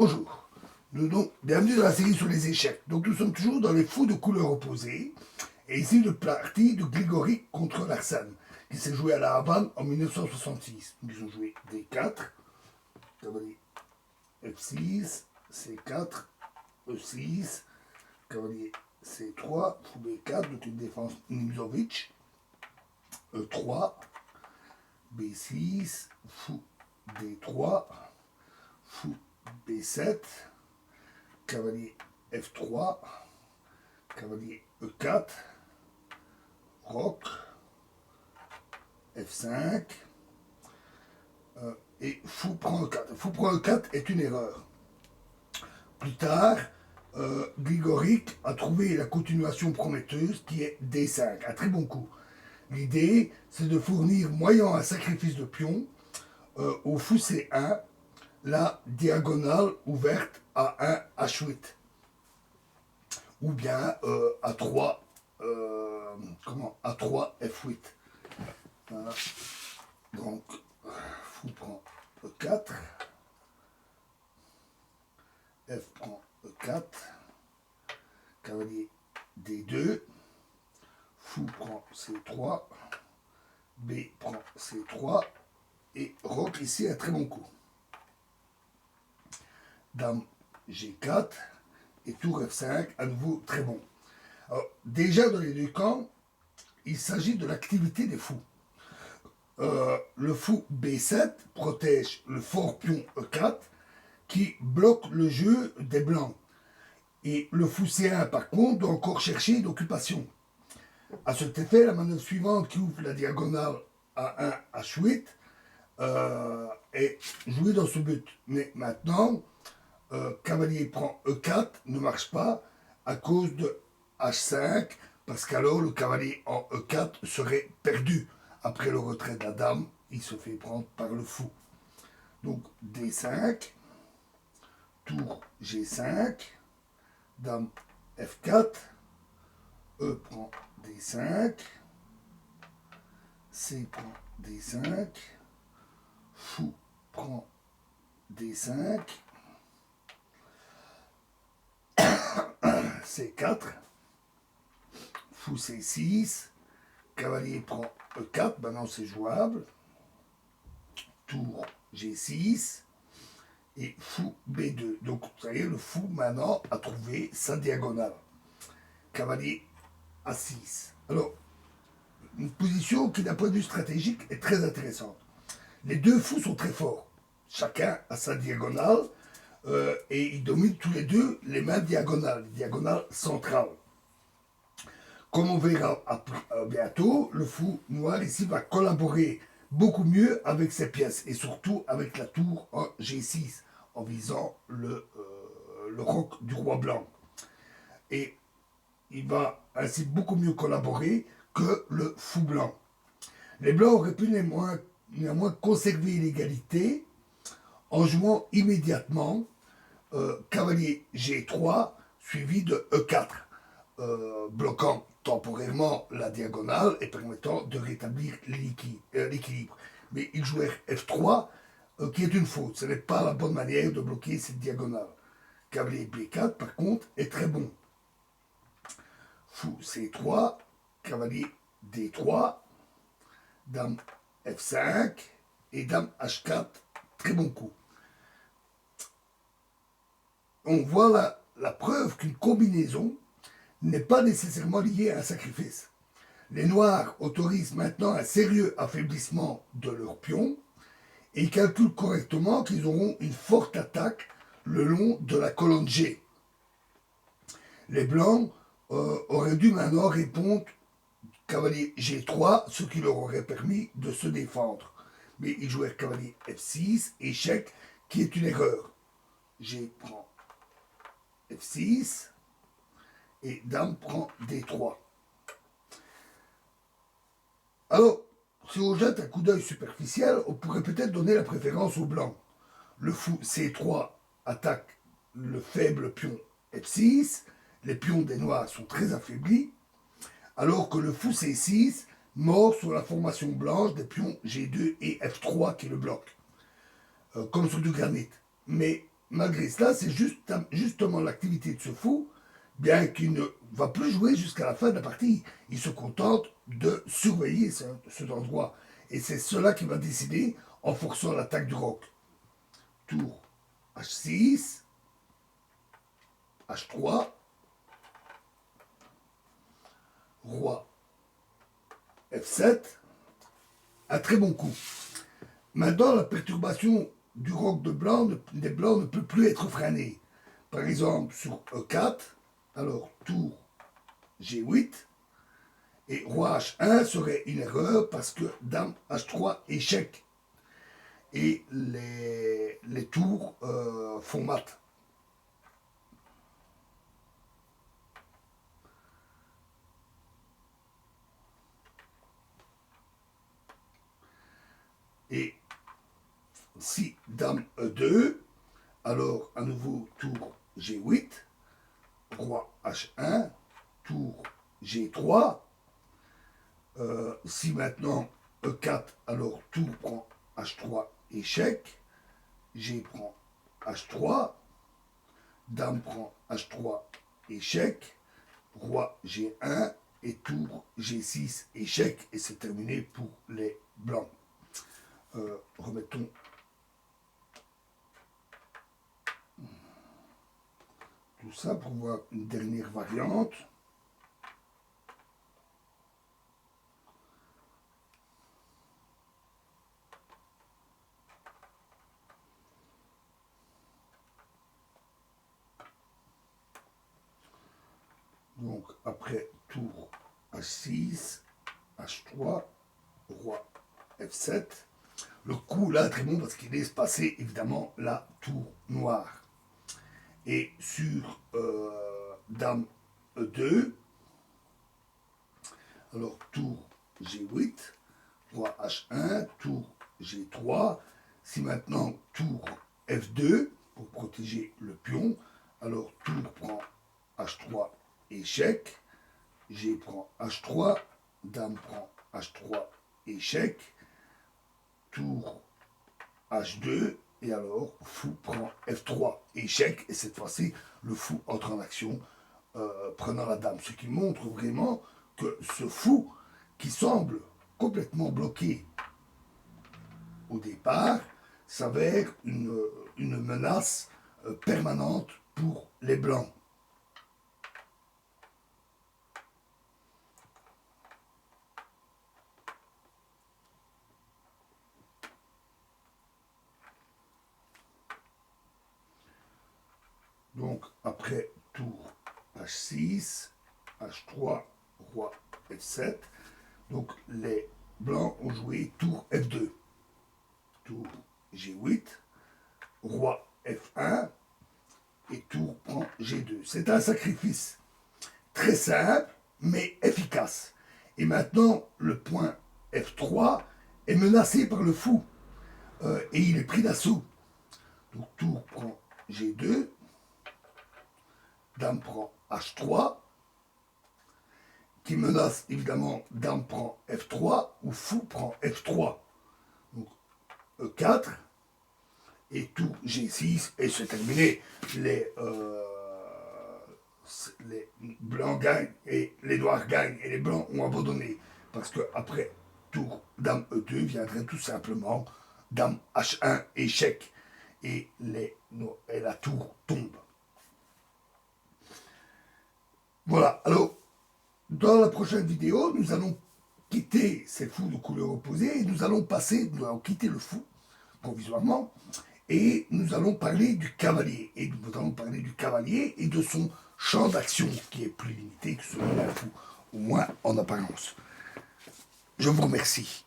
Bonjour, bienvenue dans la série sur les échecs. Donc nous sommes toujours dans les fous de couleurs opposées. Et ici une partie de Grigori contre Larsen, qui s'est joué à la Havane en 1966. Donc ils ont joué D4, cavalier F6, C4, E6, cavalier C3, fou B4, donc une défense Nimzovitch, E3, B6, fou D3, fou B7, cavalier F3, cavalier E4, roc, F5, et fou prend E4. Fou prend E4 est une erreur. Plus tard, Grigoric a trouvé la continuation prometteuse qui est D5, un très bon coup. L'idée, c'est de fournir, moyennant un sacrifice de pion, au fou C1, la diagonale ouverte à 1 H8. Ou bien A3, A3 F8. Voilà. Donc, fou prend E4, F prend E4, cavalier D2, fou prend C3, B prend C3, et roc ici un très bon coup. Dame G4 et tour F5, à nouveau très bon. Alors, déjà dans les deux camps, il s'agit de l'activité des fous. Le fou B7 protège le fort pion E4 qui bloque le jeu des blancs. Et le fou C1, par contre, doit encore chercher une occupation. À cet effet, la manœuvre suivante qui ouvre la diagonale à 1 H8 est jouée dans ce but. Mais maintenant, cavalier prend E4 ne marche pas à cause de H5, parce qu'alors le cavalier en E4 serait perdu. Après le retrait de la dame, il se fait prendre par le fou. Donc D5, tour G5, dame F4, E prend D5, C prend D5, fou prend D5, C4, fou C6, cavalier prend E4, maintenant c'est jouable, tour G6, et fou B2. Donc vous voyez, le fou maintenant a trouvé sa diagonale. Cavalier A6. Alors, une position qui d'un point de vue stratégique est très intéressante. Les deux fous sont très forts. Chacun a sa diagonale et ils dominent tous les deux les mêmes diagonales, les diagonales centrales. Comme on verra bientôt, le fou noir ici va collaborer beaucoup mieux avec ses pièces et surtout avec la tour en G6 en visant le roc du roi blanc. Et il va ainsi beaucoup mieux collaborer que le fou blanc. Les blancs auraient pu néanmoins conserver l'égalité en jouant immédiatement cavalier G3 suivi de E4, bloquant temporairement la diagonale et permettant de rétablir l'équilibre. Mais ils jouèrent F3, qui est une faute. Ce n'est pas la bonne manière de bloquer cette diagonale. Cavalier B4, par contre, est très bon. Fou C3, cavalier D3, dame F5 et dame H4, très bon coup. On voit la preuve qu'une combinaison n'est pas nécessairement liée à un sacrifice. Les noirs autorisent maintenant un sérieux affaiblissement de leurs pions et ils calculent correctement qu'ils auront une forte attaque le long de la colonne G. Les blancs auraient dû maintenant répondre cavalier G3, ce qui leur aurait permis de se défendre. Mais ils jouèrent cavalier F6, échec, qui est une erreur. G prend F6 et dame prend D3. Alors, si on jette un coup d'œil superficiel, on pourrait peut-être donner la préférence au blanc. Le fou C3 attaque le faible pion F6, les pions des noirs sont très affaiblis, alors que le fou C6 mord sur la formation blanche des pions G2 et F3 qui le bloquent, comme sur du granit. Mais malgré cela, c'est justement l'activité de ce fou, bien qu'il ne va plus jouer jusqu'à la fin de la partie. Il se contente de surveiller cet endroit. Et c'est cela qui va décider en forçant l'attaque du roc. Tour H6, H3, Roi F7, un très bon coup. Maintenant, la perturbation du roc des blancs ne peut plus être freinée. Par exemple, sur E4, alors tour G8, et roi H1 serait une erreur parce que dame H3 échec. Et les tours font mat. Et si dame E2, alors à nouveau tour G8, roi H1, tour G3. Si maintenant E4, alors tour prend H3, échec. G prend H3. Dame prend H3, échec. Roi G1 et tour G6, échec. Et c'est terminé pour les blancs. Remettons tout ça pour voir une dernière variante. Donc après tour H6, H3, roi F7. Le coup là très bon parce qu'il laisse passer évidemment la tour noire. Et sur dame E2, alors tour G8, roi H1, tour G3. Si maintenant tour F2 pour protéger le pion, alors tour prend H3, échec. G prend H3, dame prend H3, échec. Tour H2, et alors fou prend F3, échec, et cette fois-ci, le fou entre en action, prenant la dame. Ce qui montre vraiment que ce fou, qui semble complètement bloqué au départ, s'avère une menace permanente pour les blancs. Donc après tour H6, H3, roi F7. Donc les blancs ont joué tour F2. Tour G8, roi F1 et tour prend G2. C'est un sacrifice très simple mais efficace. Et maintenant, le point F3 est menacé par le fou et il est pris d'assaut. Donc tour prend G2, dame prend H3, qui menace évidemment dame prend F3 ou fou prend F3. Donc E4 et tour G6 et c'est terminé. Les blancs gagnent et les noirs gagnent et les blancs ont abandonné. Parce que après tour dame E2 viendrait tout simplement dame H1 échec et la tour tombe. Voilà, alors dans la prochaine vidéo, nous allons quitter ces fous de couleur opposée et nous allons quitter le fou provisoirement et nous allons parler du cavalier. Et nous allons parler du cavalier et de son champ d'action qui est plus limité que celui d'un fou, au moins en apparence. Je vous remercie.